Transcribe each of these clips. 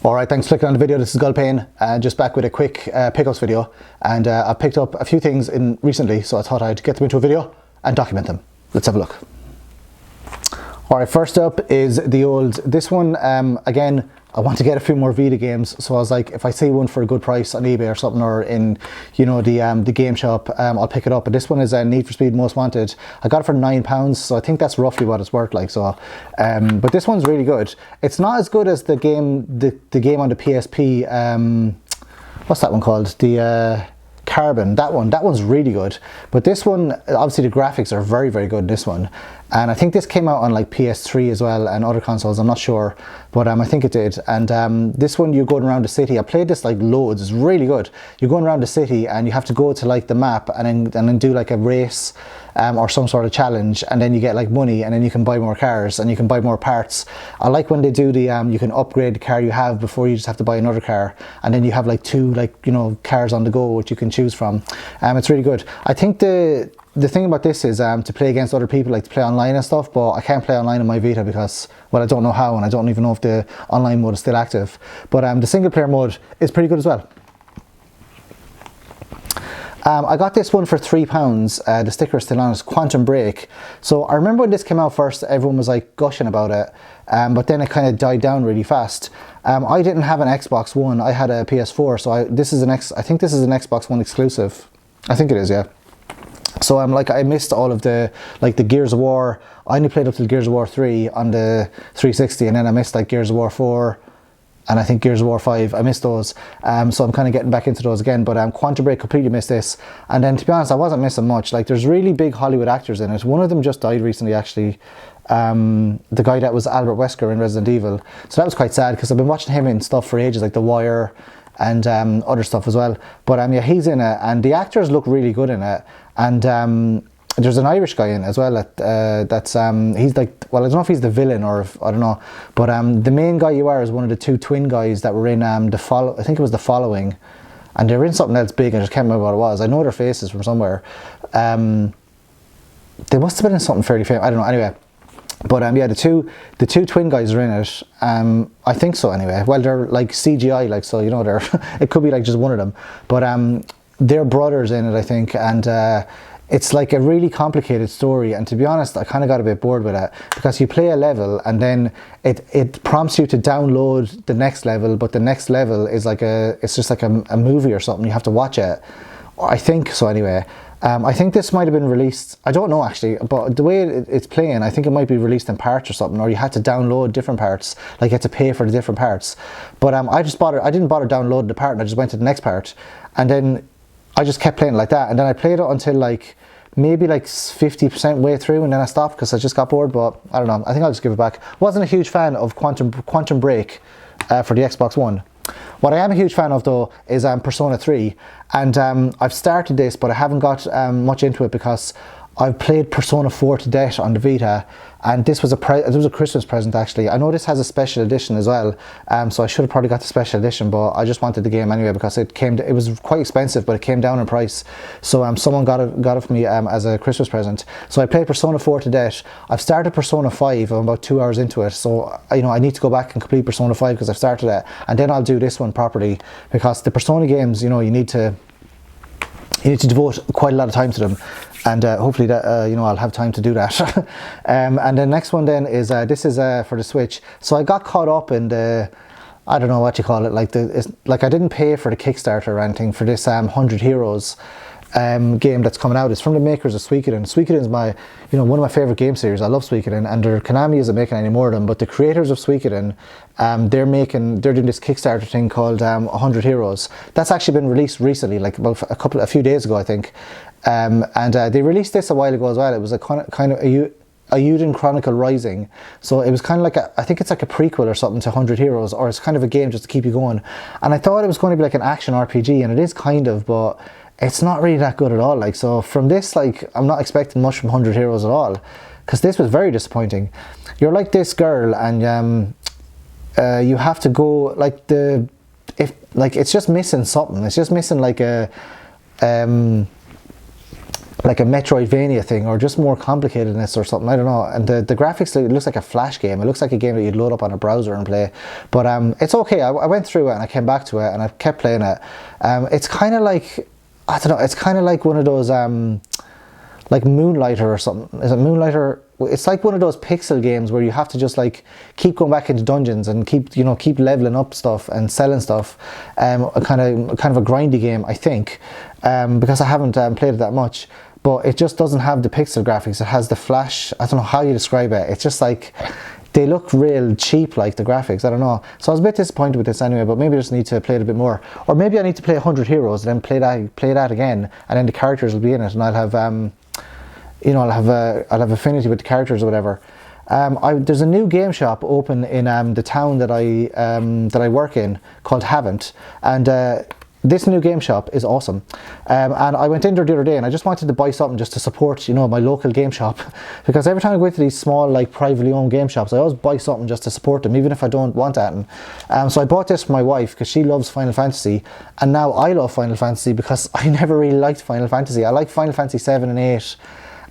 Alright, thanks for clicking on the video. This is Gulpain, just back with a quick pickups video, and I picked up a few things recently, so I thought I'd get them into a video and document them. Let's have a look. Alright, first up is this one, again, I want to get a few more Vita games, so I was like, if I see one for a good price on eBay or something, or in, you know, the game shop, I'll pick it up. But this one is Need for Speed Most Wanted. I got it for £9, so I think that's roughly what it's worth, like, so. But this one's really good. It's not as good as the game on the PSP, what's that one called? The Carbon, that one's really good. But this one, obviously the graphics are very, very good, this one. And I think this came out on like PS3 as well and other consoles, I'm not sure, but I think it did. And this one, you're going around the city. I played this like loads, it's really good. You're going around the city and you have to go to like the map and then do like a race or some sort of challenge, and then you get like money, and then you can buy more cars and you can buy more parts. I like when they do you can upgrade the car you have before you just have to buy another car, and then you have like two, like, you know, cars on the go which you can choose from. It's really good. I think the thing about this is to play against other people, like to play online and stuff, but I can't play online on my Vita because, well, I don't know how, and I don't even know if the online mode is still active. But the single player mode is pretty good as well. I got this one for £3, the sticker is still on, it's Quantum Break. So I remember when this came out first, everyone was like gushing about it, but then it kind of died down really fast. I didn't have an Xbox One, I had a PS4, so I think this is an Xbox One exclusive. I think it is, yeah. So I missed all of the Gears of War. I only played up to Gears of War 3 on the 360, and then I missed like Gears of War 4 and I think Gears of War 5. I missed those, so I'm kind of getting back into those again. But Quantum Break, completely missed this. And then, to be honest, I wasn't missing much. Like, there's really big Hollywood actors in it. One of them just died recently, actually. The guy that was Albert Wesker in Resident Evil. So that was quite sad, because I've been watching him in stuff for ages, like The Wire and other stuff as well. But yeah, he's in it, and the actors look really good in it. And there's an Irish guy in it as well he's like, well, I don't know if he's the villain or if, I don't know, but the main guy you are is one of the two twin guys that were in I think it was The Following, and they were in something else big. I just can't remember what it was. I know their faces from somewhere. They must have been in something fairly famous, I don't know, anyway. But yeah, the two twin guys are in it. I think so, anyway. Well, they're like CGI, like, so, you know, they're it could be like just one of them, but they're brothers in it, I think, and it's like a really complicated story. And to be honest, I kind of got a bit bored with it, because you play a level and then it prompts you to download the next level, but the next level is like it's just like a movie or something. You have to watch it, I think so, anyway. I think this might have been released, I don't know actually, but the way it's playing, I think it might be released in parts or something, or you had to download different parts, like you had to pay for the different parts. But I didn't bother downloading the part, and I just went to the next part, and then I just kept playing like that. And then I played it until like maybe like 50% way through, and then I stopped because I just got bored. But I don't know, I think I'll just give it back. Wasn't a huge fan of Quantum Break for the Xbox One. What I am a huge fan of, though, is Persona 3, and I've started this, but I haven't got much into it because I've played Persona 4 to death on the Vita, and this was a Christmas present, actually. I know this has a special edition as well, so I should have probably got the special edition, but I just wanted the game anyway because it was quite expensive, but it came down in price. So someone got it for me as a Christmas present. So I played Persona 4 to death. I've started Persona 5. I'm about 2 hours into it, so you know, I need to go back and complete Persona 5 because I've started it, and then I'll do this one properly, because the Persona games, you know, you need to devote quite a lot of time to them, and hopefully that you know, I'll have time to do that. And the next one then is this is for the Switch. So I got caught up in the, I don't know what you call it, like I didn't pay for the Kickstarter or anything for this 100 Heroes game that's coming out. It's from the makers of Suikoden. Suikoden's one of my favorite game series. I love Suikoden, and Konami isn't making any more of them, but the creators of Suikoden, they're doing this Kickstarter thing called 100 Heroes. That's actually been released recently, like about a few days ago, I think. And they released this a while ago as well. It was a kind of a Eiyuden Chronicle Rising. So it was kind of like I think it's like a prequel or something to 100 Heroes, or it's kind of a game just to keep you going. And I thought it was going to be like an action RPG, and it is kind of, but it's not really that good at all. Like, so from this, like, I'm not expecting much from 100 Heroes at all, because this was very disappointing. You're like this girl, and you have to go like it's just missing something. It's just missing like a like a Metroidvania thing, or just more complicatedness or something, I don't know. And the graphics, it looks like a Flash game. It looks like a game that you'd load up on a browser and play. But it's okay. I went through it and I came back to it and I kept playing it. It's kind of like, I don't know, it's kind of like one of those like Moonlighter or something. Is it Moonlighter? It's like one of those pixel games where you have to just like keep going back into dungeons and keep leveling up stuff and selling stuff. A kind of a grindy game, I think, because I haven't played it that much. But it just doesn't have the pixel graphics. It has the Flash. I don't know how you describe it. It's just like, they look real cheap, like the graphics. I don't know. So I was a bit disappointed with this anyway, but maybe I just need to play it a bit more. Or maybe I need to play 100 Heroes and then play that again, and then the characters will be in it, and I'll have I'll have affinity with the characters or whatever. There's a new game shop open in the town that I work in called Haven't, and this new game shop is awesome. And I went in there the other day and I just wanted to buy something just to support, my local game shop, because every time I go into these small, like, privately owned game shops, I always buy something just to support them, even if I don't want that. And so I bought this for my wife because she loves Final Fantasy, and now I love Final Fantasy because I never really liked Final Fantasy. I like Final Fantasy 7 and 8.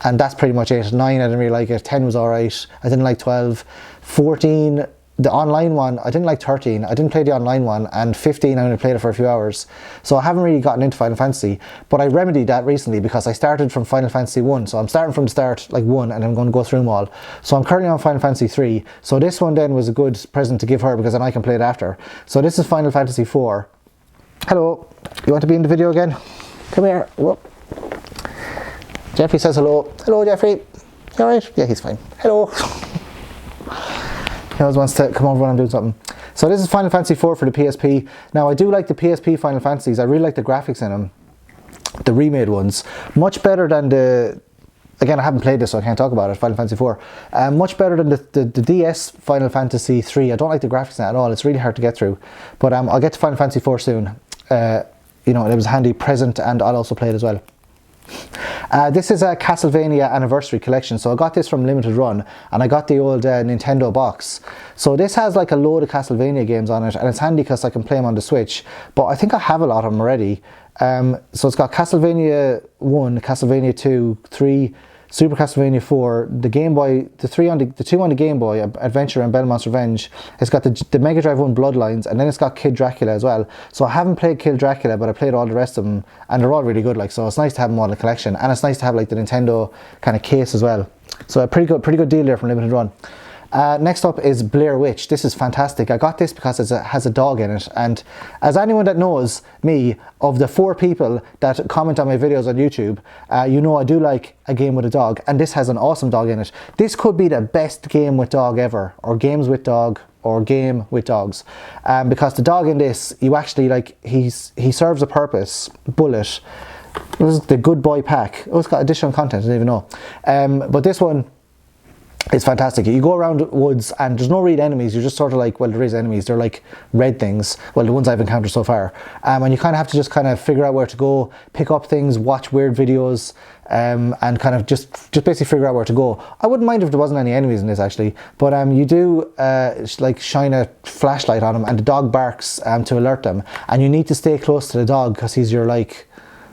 And that's pretty much it. 9, I didn't really like it. 10 was alright. I didn't like 12. 14, the online one, I didn't like 13. I didn't play the online one. And 15, I only played it for a few hours. So I haven't really gotten into Final Fantasy. But I remedied that recently because I started from Final Fantasy 1. So I'm starting from the start, like 1, and I'm going to go through them all. So I'm currently on Final Fantasy 3. So this one then was a good present to give her because then I can play it after. So this is Final Fantasy 4. Hello. You want to be in the video again? Come here. Whoop. Jeffrey says hello. Hello, Jeffrey. You alright? Yeah, he's fine. Hello. He always wants to come over when I'm doing something. So this is Final Fantasy 4 for the PSP. Now, I do like the PSP Final Fantasies. I really like the graphics in them. The remade ones. Much better than the... Again, I haven't played this, so I can't talk about it. Final Fantasy 4. Much better than the DS Final Fantasy 3. I don't like the graphics in it at all. It's really hard to get through. But I'll get to Final Fantasy 4 soon. It was a handy present, and I'll also play it as well. This is a Castlevania Anniversary Collection, so I got this from Limited Run, and I got the old Nintendo box. So this has like a load of Castlevania games on it, and it's handy because I can play them on the Switch, but I think I have a lot of them already. So it's got Castlevania 1, Castlevania 2, 3, Super Castlevania 4, the Game Boy, the two on the Game Boy, Adventure and Belmont's Revenge. It's got the Mega Drive 1 Bloodlines, and then it's got Kid Dracula as well. So I haven't played Kid Dracula, but I played all the rest of them, and they're all really good. Like, so it's nice to have them all in the collection, and it's nice to have like the Nintendo kind of case as well. So a pretty good deal there from Limited Run. Next up is Blair Witch. This is fantastic. I got this because it has a dog in it, and as anyone that knows me, of the 4 people that comment on my videos on YouTube, I do like a game with a dog, and this has an awesome dog in it. This could be the best game with dog ever, or games with dog, or game with dogs, because the dog in this, you actually like, he serves a purpose. Bullet. This is the Good Boy pack. Oh, it's got additional content, I didn't even know. But this one, it's fantastic. You go around woods and there's no real enemies. You're just sort of like, well, there is enemies. They're like red things. Well, the ones I've encountered so far. And you kind of have to just kind of figure out where to go, pick up things, watch weird videos, and kind of just basically figure out where to go. I wouldn't mind if there wasn't any enemies in this actually, but you do like shine a flashlight on them, and the dog barks to alert them, and you need to stay close to the dog because he's your like,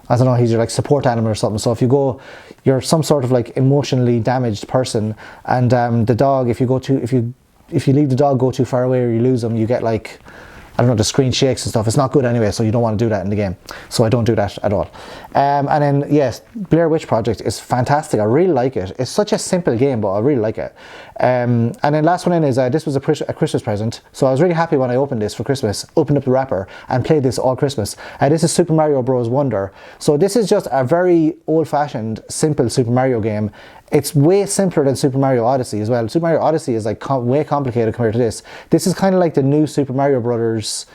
I don't know, he's your like support animal or something. So if you're some sort of like emotionally damaged person, and the dog, if you leave the dog go too far away or you lose them, you get like, I don't know, the screen shakes and stuff. It's not good anyway, so you don't want to do that in the game. So I don't do that at all. And then, yes, Blair Witch Project is fantastic. I really like it. It's such a simple game, but I really like it. And then last one in is, this was a Christmas present. So I was really happy when I opened this for Christmas, opened up the wrapper and played this all Christmas. This is Super Mario Bros. Wonder. So this is just a very old-fashioned, simple Super Mario game. It's way simpler than Super Mario Odyssey as well. Super Mario Odyssey is like way complicated compared to this. This is kind of like the new Super Mario Brothers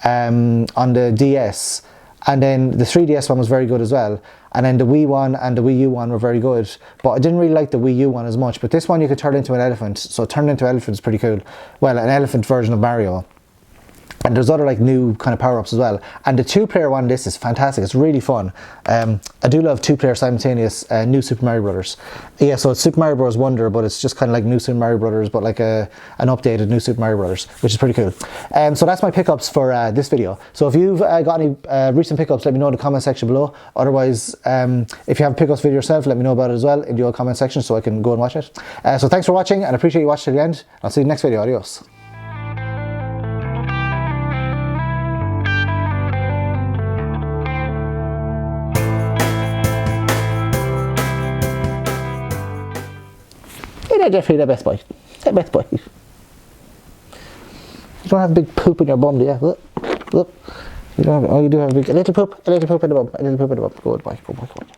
on the DS. And then the 3DS one was very good as well. And then the Wii one and the Wii U one were very good. But I didn't really like the Wii U one as much. But this one you could turn into an elephant. So turning into an elephant is pretty cool. Well, an elephant version of Mario. And there's other like new kind of power-ups as well. And the 2-player one, this is fantastic. It's really fun. I do love 2-player simultaneous New Super Mario Brothers. Yeah, so it's Super Mario Bros. Wonder, but it's just kind of like New Super Mario Brothers, but like an updated New Super Mario Brothers, which is pretty cool. So that's my pickups for this video. So if you've got any recent pickups, let me know in the comment section below. Otherwise, if you have a pickups video yourself, let me know about it as well in the comment section so I can go and watch it. So thanks for watching, and I appreciate you watching to the end. I'll see you in the next video. Adios. Jeffrey, the best boy. The best boy. You don't have a big poop in your bum, do you? Look. You don't have, oh, you do have a little poop in the bum. A little poop in the bum. Good boy, good boy, good boy.